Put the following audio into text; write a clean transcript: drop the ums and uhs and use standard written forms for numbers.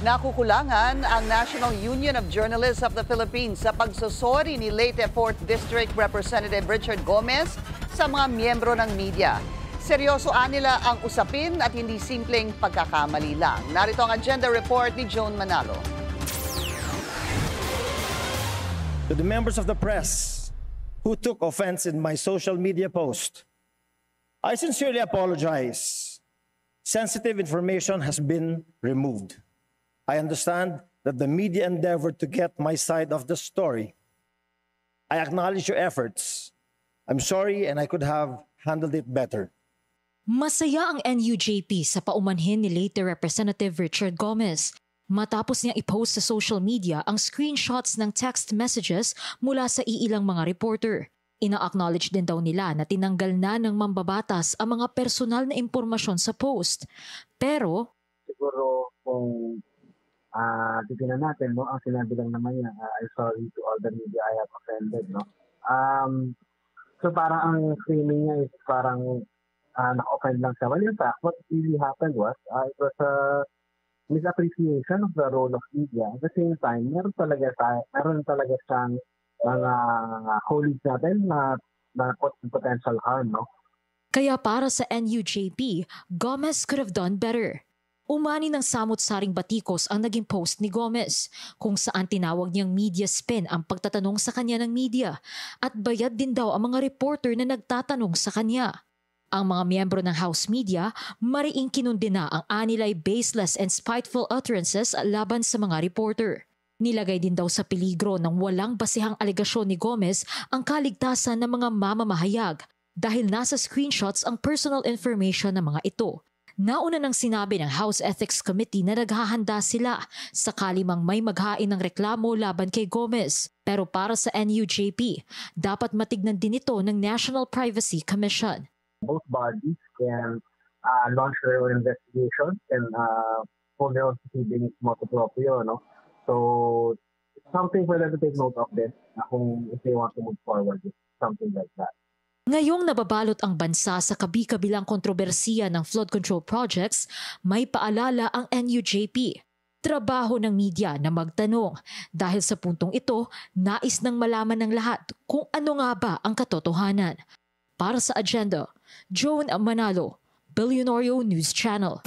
Nakukulangan ang National Union of Journalists of the Philippines sa pagsusori ni late 4th District Representative Richard Gomez sa mga miyembro ng media. Seryosoan nila ang usapin at hindi simpleng pagkakamali lang. Narito ang agenda report ni Joan Manalo. To the members of the press who took offense in my social media post, I sincerely apologize. Sensitive information has been removed. I understand that the media endeavored to get my side of the story. I acknowledge your efforts. I'm sorry and I could have handled it better. Masaya ang NUJP sa paumanhin ni late Representative Richard Gomez matapos niyang i-post sa social media ang screenshots ng text messages mula sa iilang mga reporter. Ina-acknowledge din daw nila na tinanggal na ng mambabatas ang mga personal na impormasyon sa post. Pero siguro kung titignan natin, no, ang sinabi lang naman niya, I'm sorry to all the media I have offended, no. So parang ang framing niya is parang naka-offend lang siya. Well, in fact, what really happened was, it was a misappreciation of the role of media. At the same time, meron talaga siyang mga colleagues natin na potential harm, no. Kaya para sa NUJP, Gomez could have done better. Umani ng samot-saring batikos ang naging post ni Gomez, kung saan tinawag niyang media spin ang pagtatanong sa kanya ng media at bayad din daw ang mga reporter na nagtatanong sa kanya. Ang mga miyembro ng House Media, mariing kinundi na ang anilay baseless and spiteful utterances laban sa mga reporter. Nilagay din daw sa peligro ng walang basihang alegasyon ni Gomez ang kaligtasan ng mga mamamahayag dahil nasa screenshots ang personal information ng mga ito. Nauna nang sinabi ng House Ethics Committee na naghahanda sila sakali mang may maghain ng reklamo laban kay Gomez. Pero para sa NUJP, dapat matignan din ito ng National Privacy Commission. Both bodies can launch their own investigation and hold their own proceedings motu proprio, no? So it's something for them to take note of this kung if they want to move forward with something like that. Ngayong nababalot ang bansa sa kabi-kabilang kontrobersiya ng flood control projects, may paalala ang NUJP. Trabaho ng media na magtanong dahil sa puntong ito, nais nang malaman ng lahat kung ano nga ba ang katotohanan. Para sa agenda, Joan Manalo, Billionario News Channel.